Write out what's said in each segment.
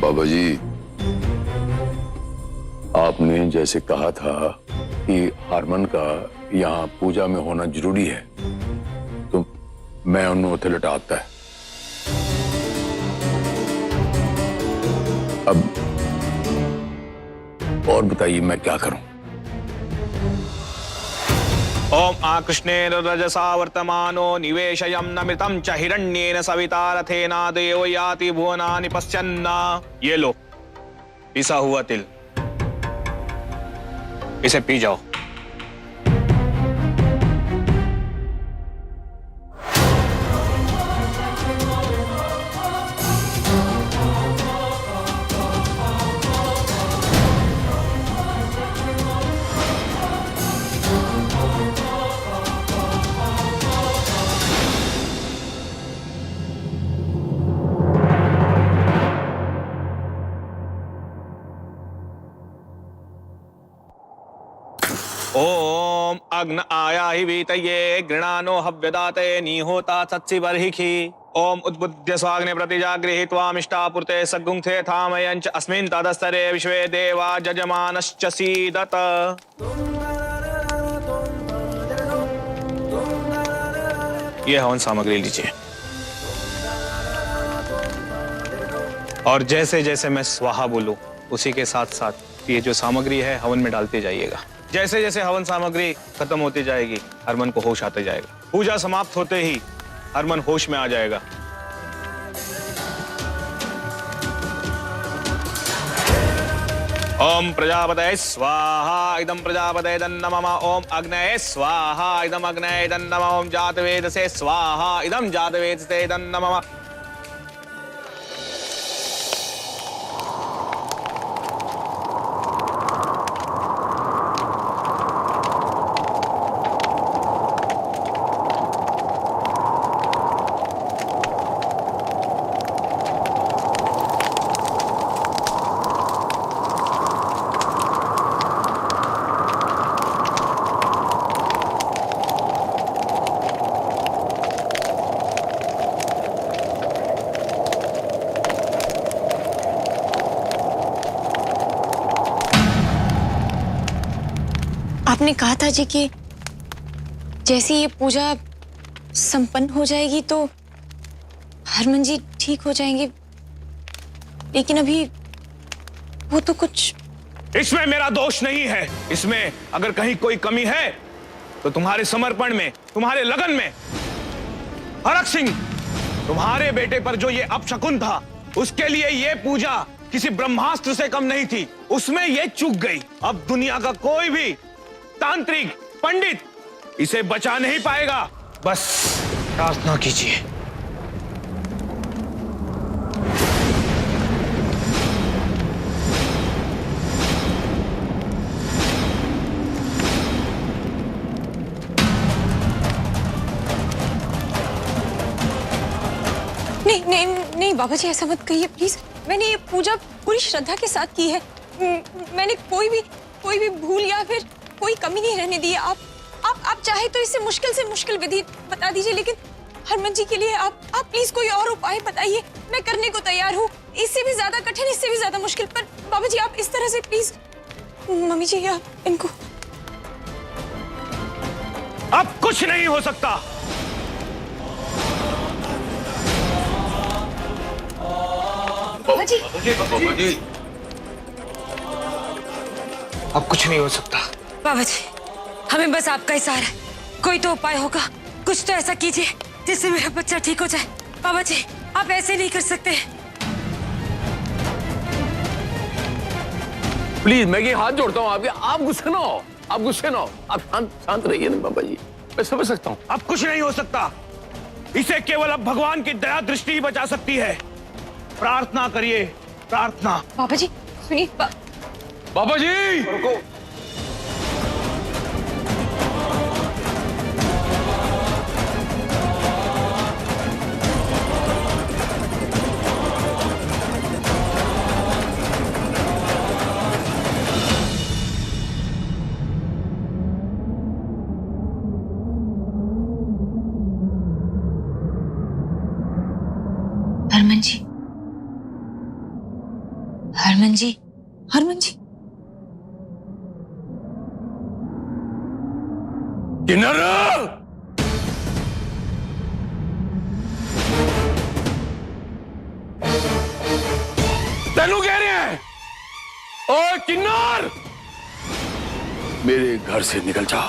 बाबा जी, आपने जैसे कहा था कि हरमन का यहाँ पूजा में होना जरूरी है, तो मैं उन्होंने उथे लटाता है। अब और बताइए मैं क्या करूं? ओम आकृष्णेन रजसा वर्तमानो निवेशयं नमृतं च हिरण्येन सविता रथेना देवो याति भुवनानि पश्यन्न। ये लो पिसा हुआ तिल, इसे पी जाओ। ओम अग्न आया ही वीतये गृणानो हव्यदाते निहोता सत्सि बर्हिखि। ओम उद्बुद्ध्य स्वाग्ने प्रतिजागृहीत्वामिष्टापूर्ते सगुंथे थामयञ्च अस्मिन् तदस्तरे विश्वे देवा जजमानश्च सीदत। ये हवन सामग्री लीजिए और जैसे जैसे मैं स्वाहा बोलूं उसी के साथ साथ ये जो सामग्री है हवन में डालते जाइएगा। जैसे जैसे हवन सामग्री खत्म होती जाएगी हरमन को होश आते जाएगा। पूजा समाप्त होते ही हरमन होश में आ जाएगा। ओम प्रजापतये स्वाहा इदं प्रजापतये नमः। ओम अग्नये स्वाहा इदं अग्नये नमः। ओम जातवेदसे स्वाहा इदं जातवेदसे नमः। आपने कहा था जी कि जैसे ये पूजा संपन्न हो जाएगी तो हरमन जी ठीक हो जाएंगे, लेकिन अभी वो तो कुछ। इसमें मेरा दोष नहीं है। इसमें अगर कहीं कोई कमी है तो तुम्हारे समर्पण में, तुम्हारे लगन में। हरक सिंह, तुम्हारे बेटे पर जो ये अपशकुन था उसके लिए ये पूजा किसी ब्रह्मास्त्र से कम नहीं थी, उसमें ये चूक गई। अब दुनिया का कोई भी तांत्रिक पंडित इसे बचा नहीं पाएगा। बस प्रार्थना कीजिए। नहीं नहीं नहीं बाबा जी, ऐसा मत कहिए प्लीज। मैंने ये पूजा पूरी श्रद्धा के साथ की है। मैंने कोई भी भूल या फिर कोई कमी नहीं रहने दी है। आप चाहे तो इससे मुश्किल विधि बता दीजिए, लेकिन हरमन जी के लिए आप प्लीज कोई और उपाय बताइए। मैं करने को तैयार हूँ, इससे भी ज्यादा कठिन, इससे भी ज्यादा मुश्किल। पर बाबा जी आप इस तरह से प्लीज। मम्मी जी आप इनको। अब कुछ नहीं हो सकता। बाबा जी अब कुछ नहीं हो सकता। बाबा जी हमें बस आपका ही सहारा है। कोई तो उपाय होगा, कुछ तो ऐसा कीजिए जिससे मेरा बच्चा ठीक हो जाए। बाबा जी आप ऐसे नहीं कर सकते। प्लीज मैं ये हाथ जोड़ता हूँ आपके। आप गुस्से ना हो, आप गुस्से ना हो, आप शांत रहिए ना बाबा जी, मैं समझ सकता हूँ। अब कुछ नहीं हो सकता। इसे केवल अब भगवान की दया दृष्टि ही बचा सकती है। प्रार्थना करिए, प्रार्थना। बाबा जी सुनिए। बाबा जी रुको। हरमन जी हरमन जी, हरमन जी। किन्नर, तेनू कह रहे हैं ओ किन्नर, मेरे घर से निकल जा।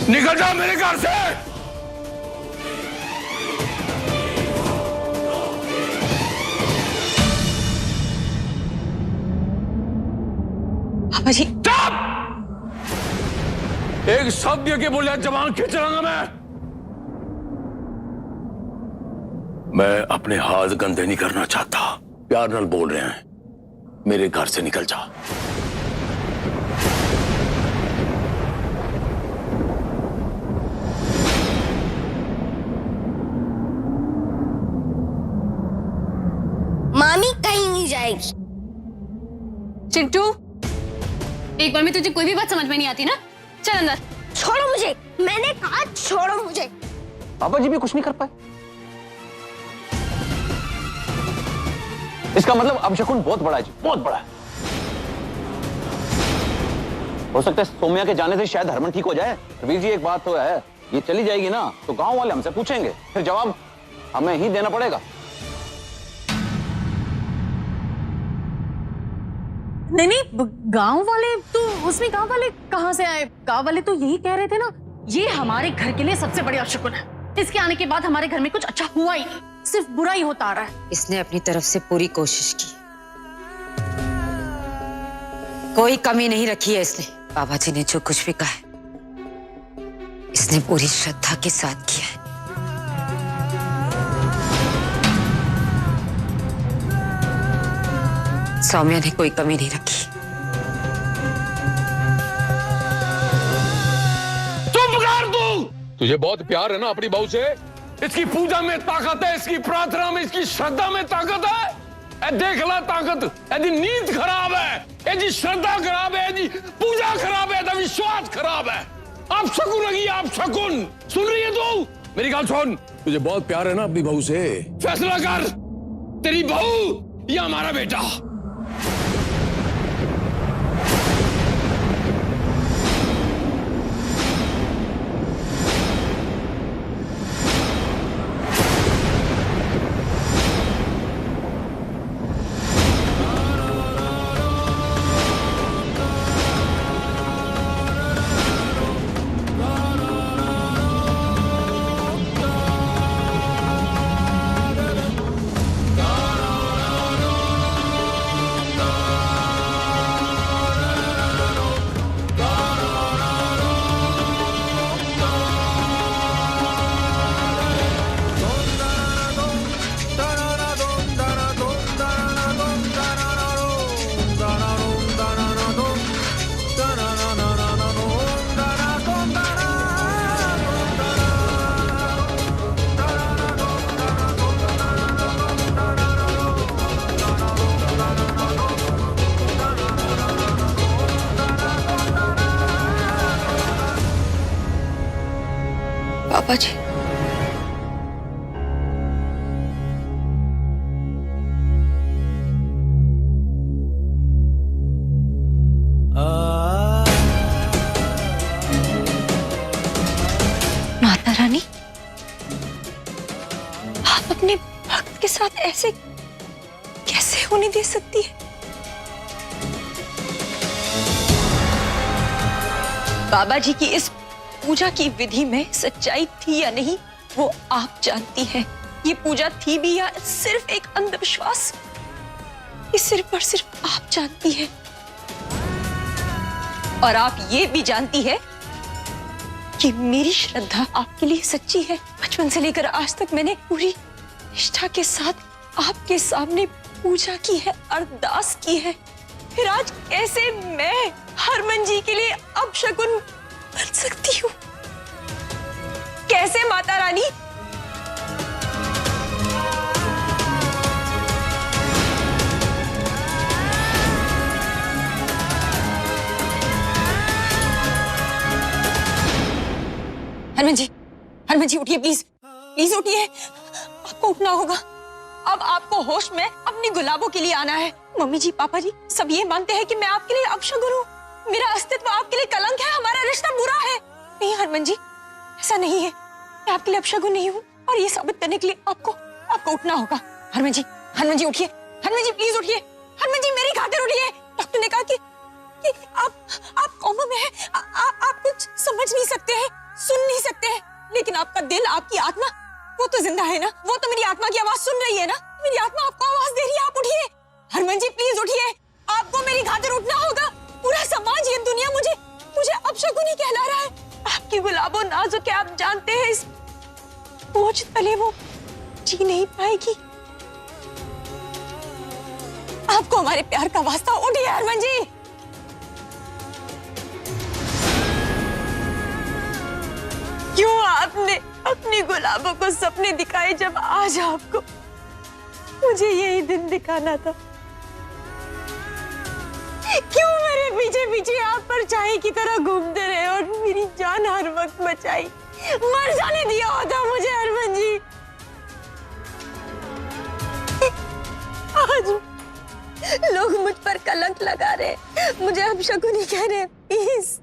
निकल जा मेरे घर से। पापा जी, एक शब्द के बोलिया जवान खींच रहा मैं अपने हाथ गंदे नहीं करना चाहता। प्यार नाल बोल रहे हैं, मेरे घर से निकल जा। मामी कहीं नहीं जाएगी। चिंटू, एक बार में तुझे कोई भी बात समझ में नहीं आती ना? चल अंदर। छोड़ो मुझे, मैंने कहा छोड़ो मुझे। पापा जी भी कुछ नहीं कर पाए। इसका मतलब अपशकुन बहुत बड़ा है जी, बहुत बड़ा है। हो सकता है सौम्या के जाने से शायद हरमन ठीक हो जाए। रवीर जी, एक बात तो है, ये चली जाएगी ना तो गांव वाले हमसे पूछेंगे, फिर जवाब हमें ही देना पड़ेगा। नहीं, गांव वाले तो उसमें गांव वाले कहां से आए? गांव वाले तो यही कह रहे थे ना, ये हमारे घर के लिए सबसे बड़ी अपशकुन है। इसके आने के बाद हमारे घर में कुछ अच्छा हुआ ही नहीं, सिर्फ बुरा ही होता आ रहा है। इसने अपनी तरफ से पूरी कोशिश की, कोई कमी नहीं रखी है इसने। बाबा जी ने जो कुछ भी कहा है, इसने पूरी श्रद्धा के साथ किया है। सौम्या ने कोई कमी नहीं रखी। चुप कर तू। तुझे बहुत प्यार है ना अपनी बहू से? इसकी पूजा में ताकत है, इसकी प्रार्थना में, इसकी श्रद्धा में ताकत है। ए देख ला ताकत, यदि नींद खराब है, यदि श्रद्धा खराब है, यदि पूजा खराब है, यदि विश्वास खराब है। आप शकुन लगी, आप शकुन। सुन रही है तू? मेरी बात सुन। तुझे बहुत प्यार है ना अपनी बहू से? फैसला कर, तेरी बहू या हमारा बेटा। पापा जी, माता रानी, आप अपने भक्त के साथ ऐसे कैसे होने दे सकती है? बाबा जी की इस पूजा की विधि में सच्चाई थी या नहीं, वो आप जानती हैं। ये पूजा थी भी या सिर्फ एक अंधविश्वास, ये सिर्फ और सिर्फ आप जानती हैं। और आप ये भी जानती है कि मेरी श्रद्धा आपके लिए सच्ची है। बचपन से लेकर आज तक मैंने पूरी निष्ठा के साथ आपके सामने पूजा की है, अरदास की है। फिर आज कैसे मैं हरमन जी के लिए अपशकुन बन सकती हूँ? कैसे माता रानी? हरमन जी उठिए प्लीज, प्लीज उठिए, आपको उठना होगा। अब आपको होश में अपनी गुलाबों के लिए आना है। मम्मी जी, पापा जी सब ये मानते हैं कि मैं आपके लिए अपशगुन हूँ, मेरा अस्तित्व आपके लिए कलंक है, हमारा रिश्ता बुरा है। नहीं हरमन जी, ऐसा नहीं है, मैं आपके लिए अपशगुन नहीं हूँ, और ये साबित करने के लिए आपको उठना होगा। हरमन जी उठिए, हरमन जी प्लीज उठिए, हरमन जी मेरी खातिर उठिए। डॉक्टर ने कहा कि आप कोमा में हैं, आप कुछ समझ नहीं सकते हैं, सुन नहीं सकते हैं, लेकिन आपका दिल, आपकी आत्मा वो तो जिंदा है ना, वो तो मेरी आत्मा की आवाज सुन रही है ना, मेरी आत्मा आपको आवाज दे रही है, आप उठिए। हरमन जी प्लीज उठिए, आपको मेरी खातिर उठना होगा। पूरा समाज, ये दुनिया मुझे अपशगुनी कहला रहा है। आपकी गुलाबों नाजुक है, आप जानते हैं, इस बोझ तले वो जी नहीं पाएगी। आपको हमारे प्यार का वास्ता, उठिए हरमन जी। क्यों आपने अपनी गुलाबों को सपने दिखाए जब आज आपको मुझे यही दिन दिखाना था? क्यों मेरे पीछे पीछे आप परछाई की तरह घूमते रहे और मेरी जान हर वक्त बचाई? मर जाने दिया होता मुझे हरमन जी। आज लोग मुझ पर कलंक लगा रहे, मुझे अपशगुनी कह रहे, प्लीज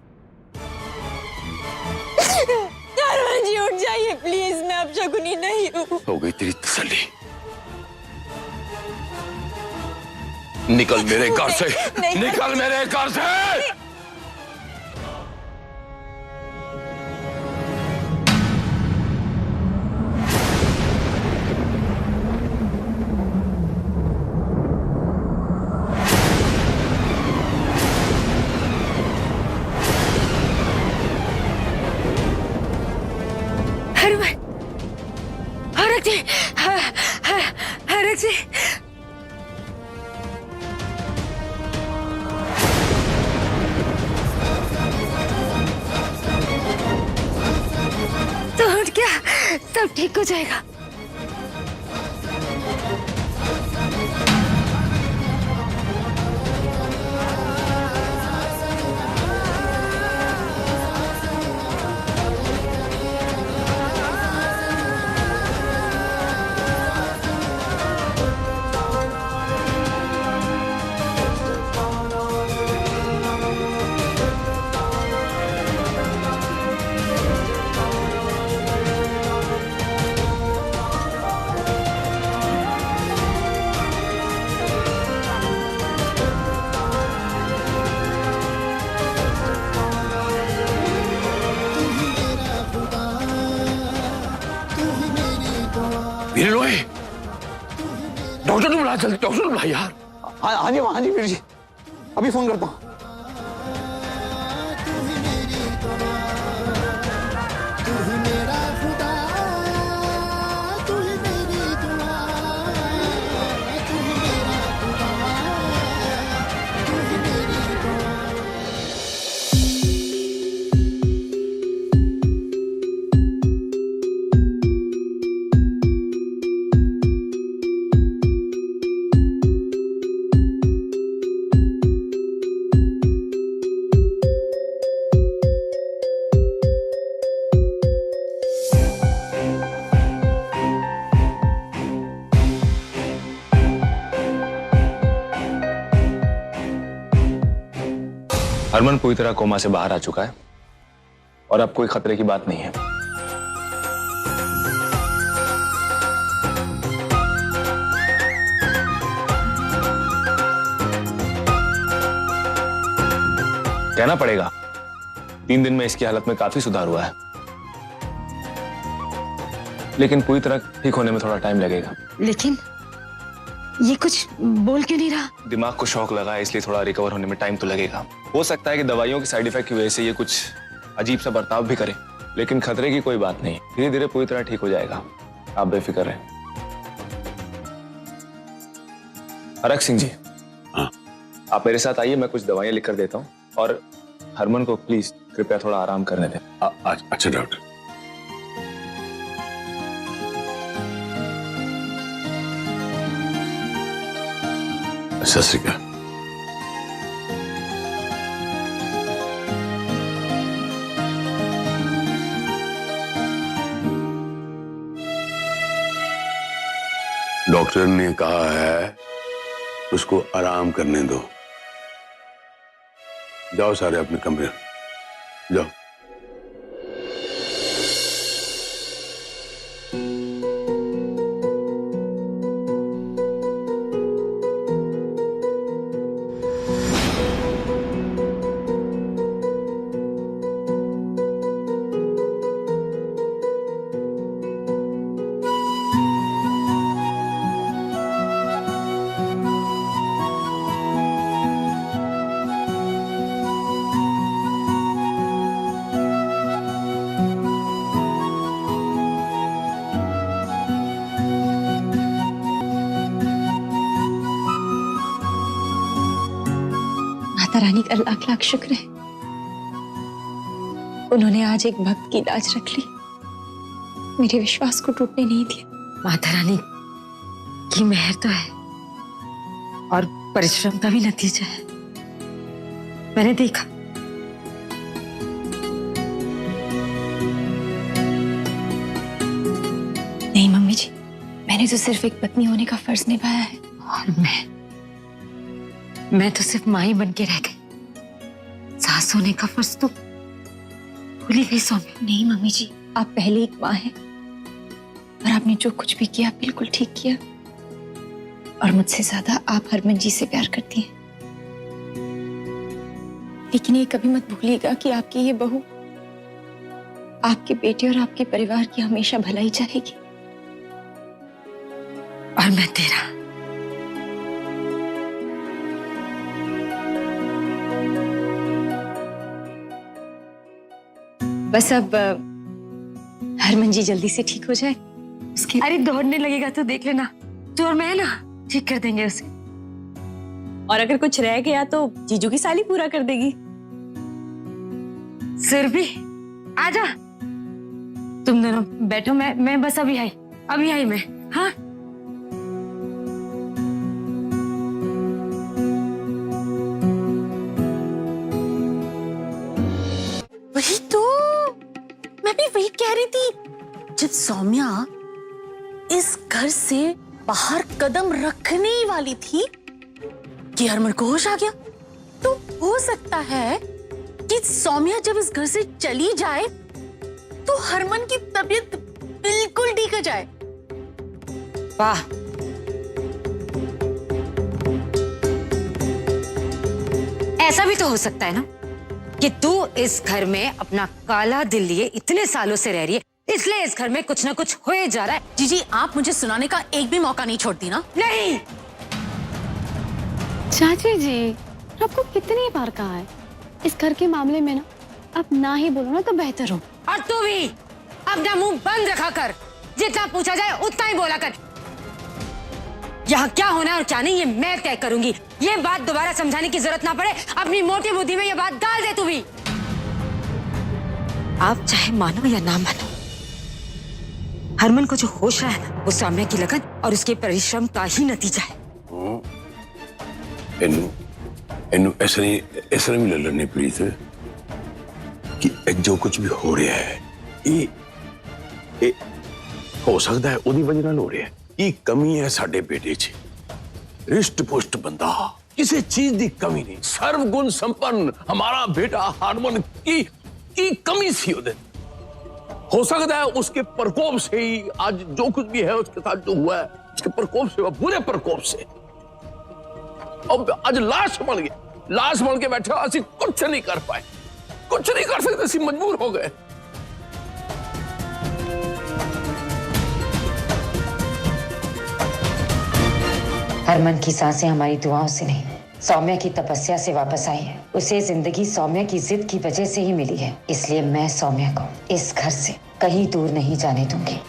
हरमन जी उठ जाइए प्लीज, मैं अपशगुनी नहीं हूँ। हो गई तेरी तसल्ली, निकल मेरे घर से, निकल मेरे घर से। हरक जी, तो उठ क्या, सब ठीक हो जाएगा। डॉक्टर ने बुला, जल्दी डॉक्टर ने बुला यार। हाँ जी वीर जी, अभी फोन करता हूँ। हरमन पूरी तरह कोमा से बाहर आ चुका है और अब कोई खतरे की बात नहीं है। कहना पड़ेगा 3 दिन में इसकी हालत में काफी सुधार हुआ है, लेकिन पूरी तरह ठीक होने में थोड़ा टाइम लगेगा। लेकिन ये कुछ बोल क्यों नहीं रहा? दिमाग को शॉक लगा है, इसलिए थोड़ा रिकवर होने में टाइम तो लगेगा। हो सकता है कि दवाइयों के साइड इफेक्ट की वजह से ये कुछ अजीब सा बर्ताव भी करे, लेकिन खतरे की कोई बात नहीं, धीरे धीरे पूरी तरह ठीक हो जाएगा, आप बेफिक्र रहें। हरक सिंह जी, हाँ? आप मेरे साथ आइए, मैं कुछ दवाइयां लिख कर देता हूँ, और हरमन को प्लीज कृपया थोड़ा आराम करने दें। अच्छा डॉक्टर। सत श्री अकाल। डॉक्टर ने कहा है उसको आराम करने दो। जाओ सारे अपने कमरे जाओ। माता रानी का लाख लाख शुक्र है, उन्होंने आज एक भक्त की लाज रख ली, मेरे विश्वास को टूटने नहीं दिया। माता रानी की मेहर तो है और परिश्रम का भी नतीजा है। मैंने देखा नहीं मम्मी जी, मैंने तो सिर्फ एक पत्नी होने का फर्ज निभाया है। और मैं तो सिर्फ माँ ही बन के रह गई। सास होने का फर्ज तो भूली गई सौम्या। नहीं मम्मी जी, आप पहले एक माँ हैं और आपने जो कुछ भी किया बिल्कुल ठीक किया। और मुझसे ज्यादा आप हरमन जी से प्यार करती हैं। लेकिन ये कभी मत भूलिएगा कि आपकी ये बहू आपके बेटे और आपके परिवार की हमेशा भलाई चाहेगी। और मैं तेरा। बस अब हरमन जी जल्दी से ठीक हो जाए, उसके अरे दौड़ने लगेगा तो देख लेना, तू और मैं ना ठीक कर देंगे उसे। और अगर कुछ रह गया तो जीजू की साली पूरा कर देगी। सुरभि आजा, तुम दोनों बैठो, मैं बस अभी आई मैं। हाँ वही तो मैं भी वही कह रही थी, जब सौम्या इस घर से बाहर कदम रखने ही वाली थी कि हरमन को होश आ गया। तो हो सकता है कि सौम्या जब इस घर से चली जाए तो हरमन की तबीयत बिल्कुल ठीक हो जाए। वाह, ऐसा भी तो हो सकता है ना कि तू इस घर में अपना काला दिल लिए इतने सालों से रह रही है, इसलिए इस घर में कुछ ना कुछ होए जा रहा है। जीजी, आप मुझे सुनाने का एक भी मौका नहीं छोड़ती ना। नहीं, चाची जी, आपको कितनी बार कहा है इस घर के मामले में ना आप ना ही बोलो ना तो बेहतर हो। और तू भी अपना मुंह बंद रखा कर, जितना पूछा जाए उतना ही बोला कर। यहाँ क्या होना है और क्या नहीं ये मैं तय करूंगी। ये बात दोबारा समझाने की जरूरत ना पड़े, अपनी मोटी बुद्धि में ये बात डाल दे तू भी। आप चाहे मानो या ना मानो, हरमन को जो होश रहा है वो सौम्या की लगन और उसके परिश्रम का ही नतीजा है। इन्नू ऐसा नहीं लड़ने प्लीज कि जो कुछ भी हो रहा है ये हो सकता है उदी वजह नाल हो रहा है। ये कमी है साडे बेटे च, रिष्ट पुष्ट बंदा, किसी चीज की कमी नहीं, सर्वगुण संपन्न हमारा बेटा हरमन की कमी सी उधर। हो सकता है उसके प्रकोप से ही आज जो कुछ भी है उसके साथ जो हुआ है, उसके प्रकोप से, बुरे प्रकोप से अब आज लाश बन के बैठे, असि कुछ नहीं कर पाए, कुछ नहीं कर सकते, असि मजबूर हो गए। हरमन की सांसें हमारी दुआओं से नहीं, सौम्या की तपस्या से वापस आई है। उसे जिंदगी सौम्या की जिद की वजह से ही मिली है, इसलिए मैं सौम्या को इस घर से कहीं दूर नहीं जाने दूंगी।